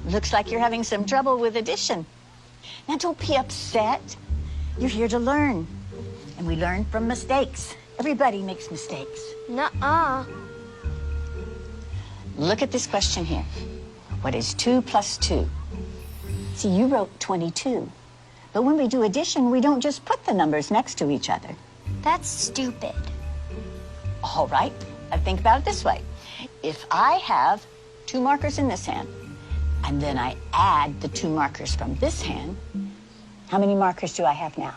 Looks like you're having some trouble with addition. Now, don't be upset. You're here to learn. And we learn from mistakes. Everybody makes mistakes. Nuh-uh. Look at this question here. What is 2 plus 2? See, you wrote 22. But when we do addition, we don't just put the numbers next to each other. That's stupid. All right. Now think about it this way. If I have 2 markers in this hand, and then I add the 2 markers from this hand, how many markers do I have now?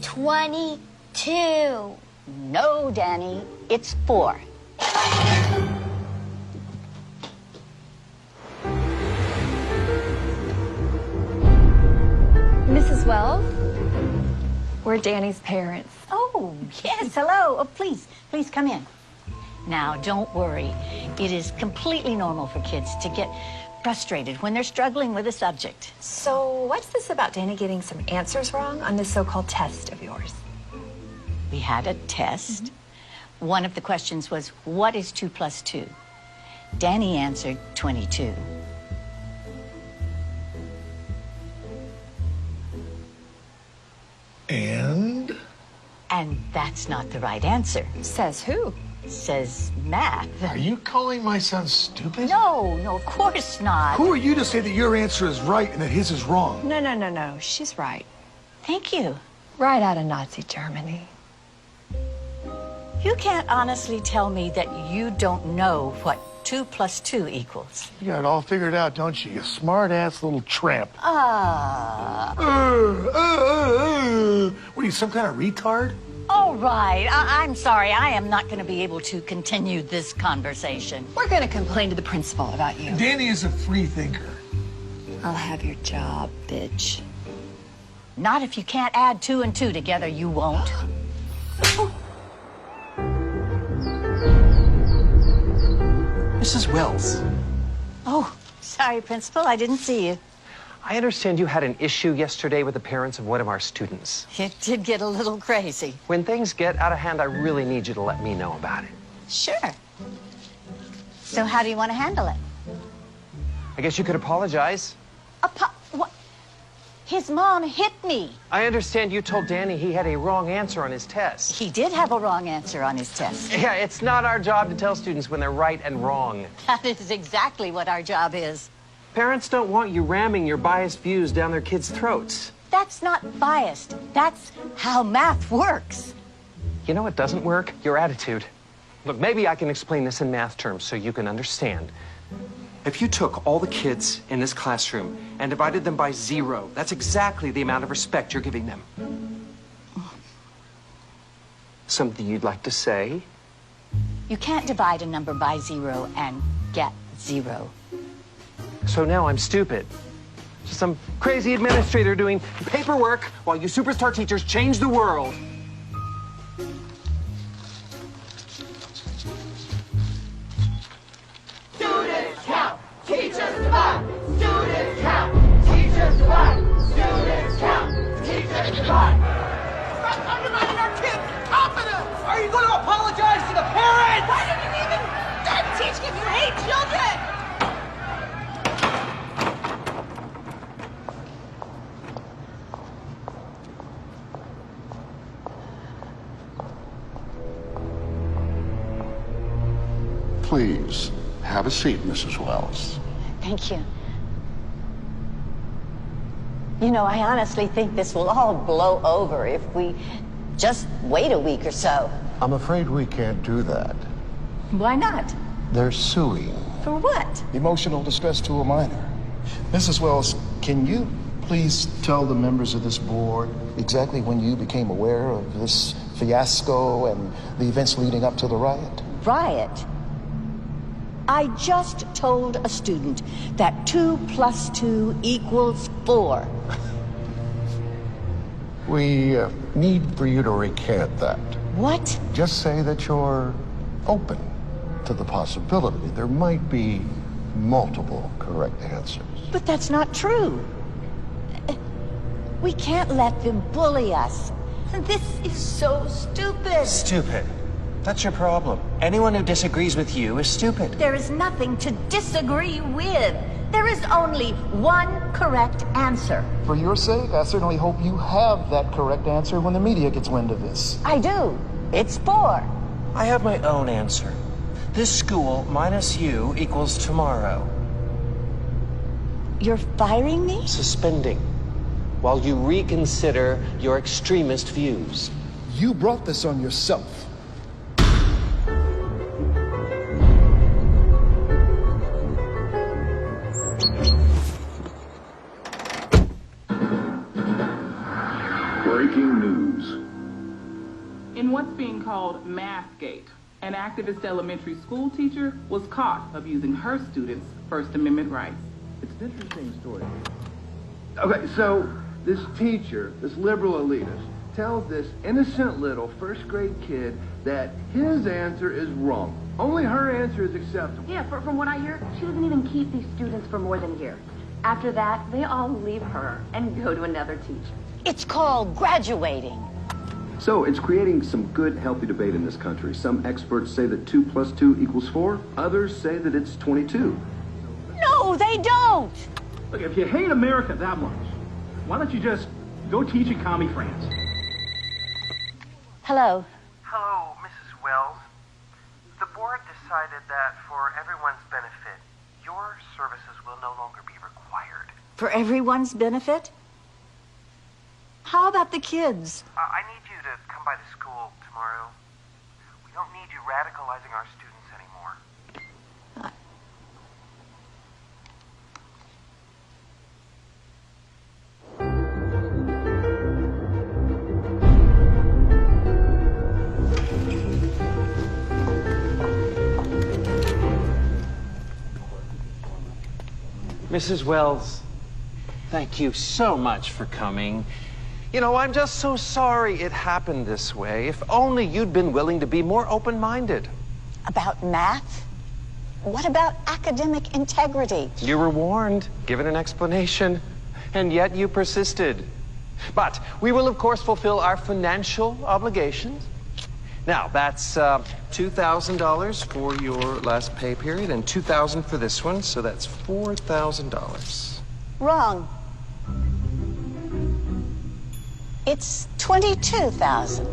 22. No, Danny, it's 4. Mrs. Wells, we're Danny's parents. Oh, yes, hello. Oh, please come in. Now, don't worry. It is completely normal for kids to get frustrated when they're struggling with a subject. So what's this about Danny getting some answers wrong on this so-called test of yours? We had a test. One of the questions was, what is 2 plus 2? Danny answered 22. And? And that's not the right answer. Says who? Says math. Are you calling my son stupid? No, of course not. Who are you to say that your answer is right and that his is wrong? No. She's right. Thank you. Right out of Nazi Germany. You can't honestly tell me that you don't know what 2 plus 2 equals. You got it all figured out, don't you? You smart-ass little tramp. What are you, some kind of retard? All right. I'm sorry. I am not going to be able to continue this conversation. We're going to complain to the principal about you. Danny is a free thinker. I'll have your job, bitch. Not if you can't add 2 and 2 together, you won't. Mrs. Wells. Oh, sorry, Principal. I didn't see you. I understand you had an issue yesterday with the parents of one of our students. It did get a little crazy. When things get out of hand, I really need you to let me know about it. Sure. So how do you want to handle it? I guess you could apologize. What? His mom hit me. I understand you told Danny he had a wrong answer on his test. He did have a wrong answer on his test. Yeah, it's not our job to tell students when they're right and wrong. That is exactly what our job is. Parents don't want you ramming your biased views down their kids' throats. That's not biased. That's how math works. You know what doesn't work? Your attitude. Look, maybe I can explain this in math terms so you can understand. If you took all the kids in this classroom and divided them by 0, that's exactly the amount of respect you're giving them. Something you'd like to say? You can't divide a number by 0 and get 0. So now I'm stupid. Just some crazy administrator doing paperwork while you superstar teachers change the world. Students count, teachers divide. Students count, teachers divide. Students count, teachers divide. Stop undermining our kids' confidence! Are you going to apologize to the parents? Why didn't you even start teaching if you hate children? Please, have a seat, Mrs. Wells. Thank you. You know, I honestly think this will all blow over if we just wait a week or so. I'm afraid we can't do that. Why not? They're suing. For what? Emotional distress to a minor. Mrs. Wells, can you please tell the members of this board exactly when you became aware of this fiasco and the events leading up to the riot? Riot? I just told a student that 2 plus 2 equals 4. We need for you to recant that. What? Just say that you're open to the possibility there might be multiple correct answers. But that's not true. We can't let them bully us. This is so stupid. Stupid. That's your problem. Anyone who disagrees with you is stupid. There is nothing to disagree with. There is only one correct answer. For your sake, I certainly hope you have that correct answer when the media gets wind of this. I do. It's 4. I have my own answer. This school minus you equals tomorrow. You're firing me? Suspending. While you reconsider your extremist views. You brought this on yourself. Breaking news. In what's being called Mathgate, an activist elementary school teacher was caught abusing her students' First Amendment rights. It's an interesting story. Okay, so this teacher, this liberal elitist, tells this innocent little first-grade kid that his answer is wrong. Only her answer is acceptable. Yeah, from what I hear, she doesn't even keep these students for more than a year. After that, they all leave her and go to another teacher. It's called graduating. So it's creating some good, healthy debate in this country. Some experts say that 2 plus 2 equals 4. Others say that it's 22. No, they don't. Look, if you hate America that much, why don't you just go teach in commie France? Hello. Hello, Mrs. Wells. The board decided that for everyone's benefit, your services will no longer be required. For everyone's benefit? How about the kids? I need you to come by the school tomorrow. We don't need you radicalizing our students anymore. Mrs. Wells, thank you so much for coming. You know, I'm just so sorry it happened this way. If only you'd been willing to be more open-minded. About math? What about academic integrity? You were warned, given an explanation, and yet you persisted. But we will, of course, fulfill our financial obligations. Now, that's $2,000 for your last pay period and $2,000 for this one, so that's $4,000. Wrong. It's 22,000.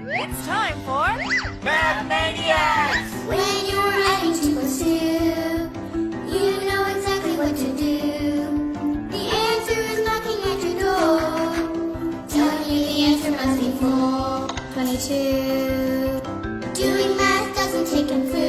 It's time for Math Maniacs! When you're adding 2 plus 2, you know exactly what to do. The answer is knocking at your door, telling you the answer must be 4. 22. Doing math doesn't take them through.